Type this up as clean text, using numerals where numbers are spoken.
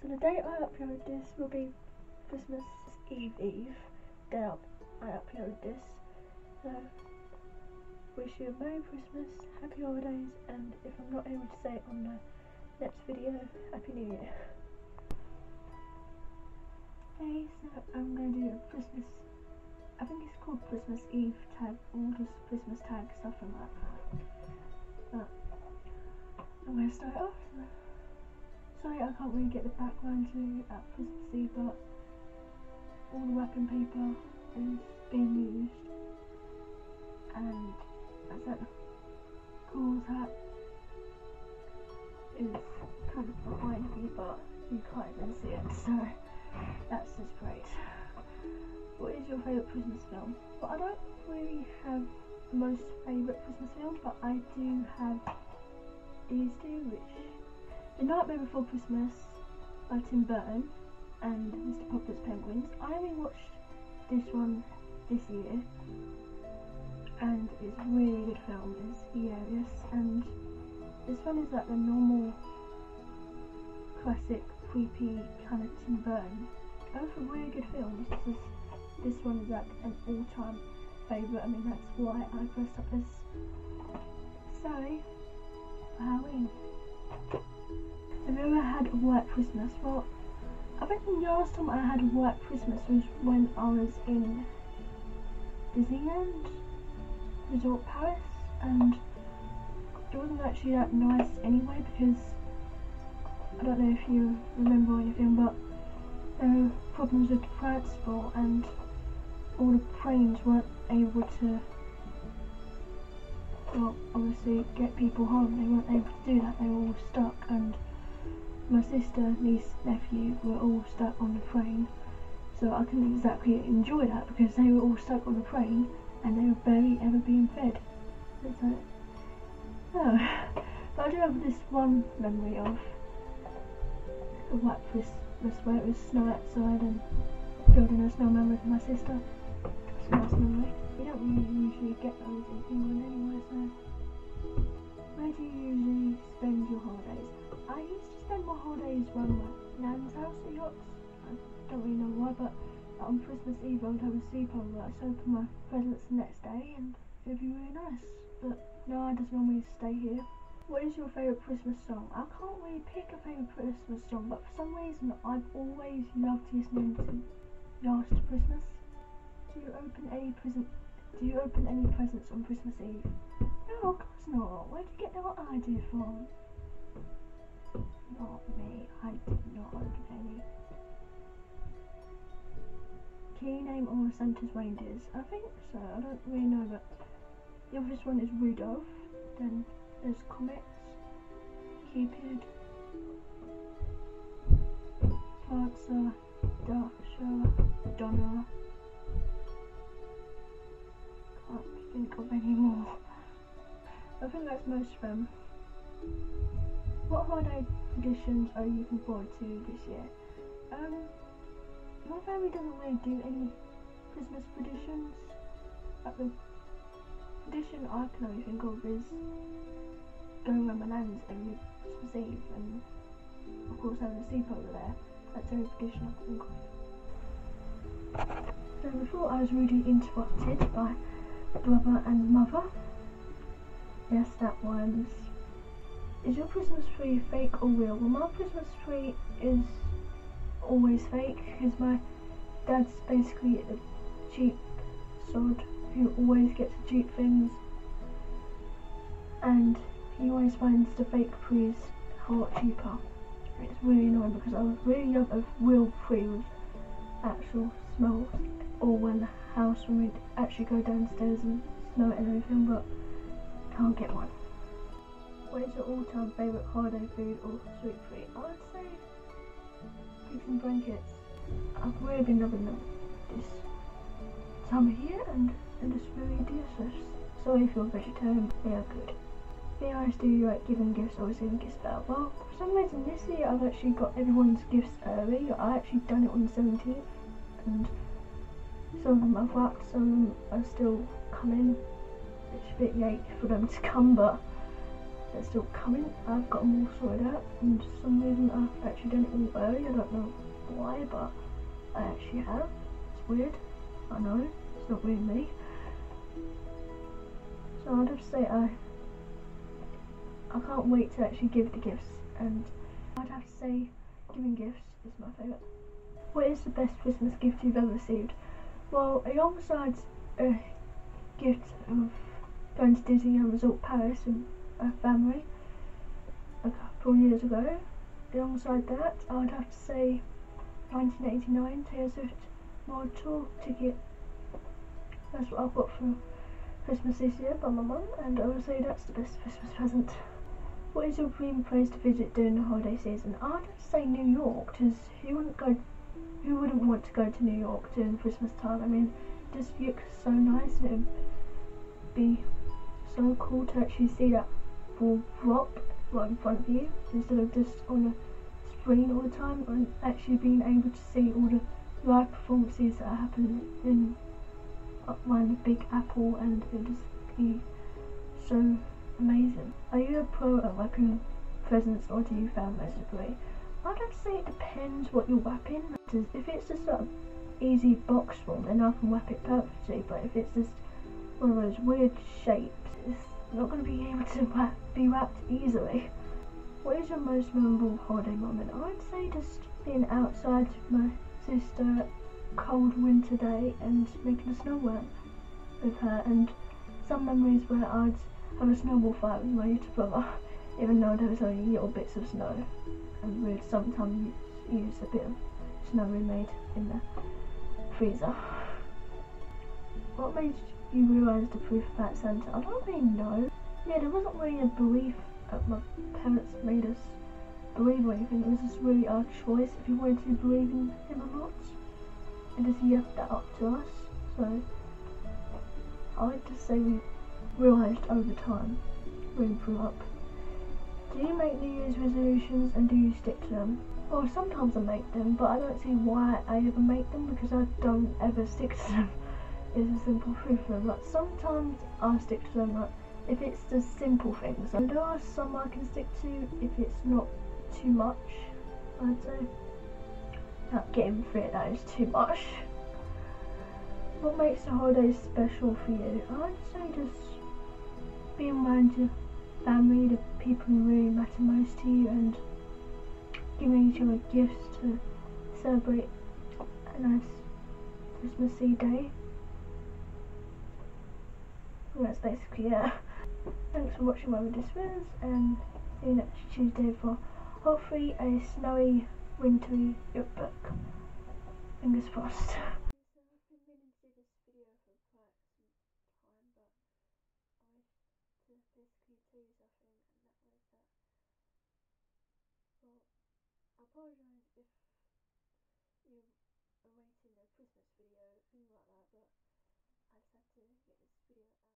So the day I upload this will be Christmas Eve, day I upload this. So, wish you a Merry Christmas, Happy Holidays, and if I'm not able to say it on the next video, Happy New Year. Okay, so I'm going to do a Christmas, I think it's called Christmas Eve tag, or just Christmas tag, something like that. But I'm going to start off. Sorry I can't really get the background to at Christmas Eve, but all the wrapping paper is being used, and that Cool's hat is kind of behind me, but you can't even see it, so that's just great. What is your favourite Christmas film? Well, I don't really have the most favourite Christmas film, but I do have these two, which The Nightmare Before Christmas by Tim Burton and Mr. Popper's Penguins. I only watched this one this year, and it's a really good film. It's hilarious, and this one is like the normal classic creepy kind of Tim Burton. Both are really good films. This one is like an all-time favourite. I mean, that's why I dressed up as Sally for Halloween. Have you ever had a white Christmas? Well, I think the last time I had a white Christmas was when I was in Disneyland Resort Paris, and it wasn't actually that nice anyway, because I don't know if you remember anything, but there were problems with the transport and all the trains weren't able to, well, obviously get people home. They weren't able to do that, they were all stuck, and my sister, niece, nephew were all stuck on the train, so I couldn't exactly enjoy that because they were all stuck on the train and they were barely ever being fed. It's like, oh. But I do have this one memory of a white Christmas where it was snow outside and building a snowman with my sister. It's a nice memory. We don't really usually get those in England anyway, so where do you usually spend your holidays? I used to spend my holidays around my nan's house at Yachts. I don't really know why, but on Christmas Eve I would have a sleepover. I just open my presents the next day and it'd be really nice. But no, I just normally stay here. What is your favourite Christmas song? I can't really pick a favourite Christmas song, but for some reason I've always loved listening to Last Christmas. Do you open any presents on Christmas Eve? No, of course not. Where did you get that idea from? Not me, I did not open any. Can you name all of Santa's reindeers? I think so, I don't really know, but the obvious one is Rudolph, then there's Comet, Cupid, Prancer, Dasher, Donna. Can't think of any more. I think that's most of them. What holiday traditions are you looking forward to this year? My family doesn't really do any Christmas traditions. Like the tradition I can only think of is going around my nan's every Christmas Eve, and of course having a sleepover there. That's the only tradition I can think of. So before I was rudely interrupted by brother and mother. Yes, that rhymes. Is your Christmas tree fake or real? Well, my Christmas tree is always fake, because my dad's basically a cheap sod who always gets the cheap things, and he always finds the fake trees a lot cheaper. It's really annoying because I would really love a real tree with actual smells, or when the house, when we'd actually go downstairs and smell it and everything, but can't get one. What is your all-time favourite holiday food or sweet treat? I would say pigs and blankets. I've really been loving them this time of year, and they're just really delicious. Sorry if you're a vegetarian, they are good. How nice do you like giving gifts or receiving gifts better? Well, for some reason this year I've actually got everyone's gifts early. I actually done it on the 17th, and some of them I've wrapped, some of them are still coming. It's a bit late for them to come, but they're still coming. I've got them all sorted out, and for some reason I've actually done it all early. I don't know why, but I actually have. It's weird. I know, it's not really me. So I'd have to say I can't wait to actually give the gifts, and I'd have to say giving gifts is my favourite. What is the best Christmas gift you've ever received? Well, alongside a gift of going to Disneyland Resort Paris with a family a couple of years ago, alongside that I would have to say 1989 Taylor Swift World Tour ticket. That's what I've got for Christmas this year by my mum, and I would say that's the best Christmas present. What is your dream place to visit during the holiday season? I'd have to say New York, because who wouldn't want to go to New York during Christmas time? I mean, it just looks so nice, and it would be so cool to actually see that ball drop right in front of you, instead of just on a screen all the time, and actually being able to see all the live performances that happen in around the Big Apple, and it would just be so amazing. Are you a pro at wrapping presents, or do you found most agree? I'd have to say it depends what you're wrapping. If it's just an easy box form, then I can wrap it perfectly, but if it's just one of those weird shapes, it's not going to be able to be wrapped easily. What is your most memorable holiday moment? I'd say just being outside with my sister, cold winter day, and making a snowman with her, and some memories where I'd have a snowball fight with my little brother, even though there was only little bits of snow, and we'd sometimes use a bit of snow we made in the freezer. What made you realise the proof about Santa? I don't really know. Yeah, there wasn't really a belief that my parents made us believe or anything. It was just really our choice if we wanted to believe in him or not, and just left that up to us. So I would just say we realised over time when we grew up. Do you make New Year's resolutions, and do you stick to them? Well, sometimes I make them, but I don't see why I ever make them, because I don't ever stick to them. It's a simple truth of them. Like, sometimes I stick to them, like if it's just simple things. And there are some I can stick to if it's not too much, I'd say. Not getting fit, that is too much. What makes the holidays special for you? I'd say just being around your family, the people who really matter most to you, and giving each other gifts to celebrate a nice Christmasy day. Well, that's basically it. Thanks for watching my videos, and see you next Tuesday for hopefully a snowy, wintry lookbook. Fingers crossed. I've been meaning to do this video for quite some time, but I wanted to basically tell you something, and that was that, well, I apologise if you're awaiting a Christmas video, things like that, but I just had to get this video out.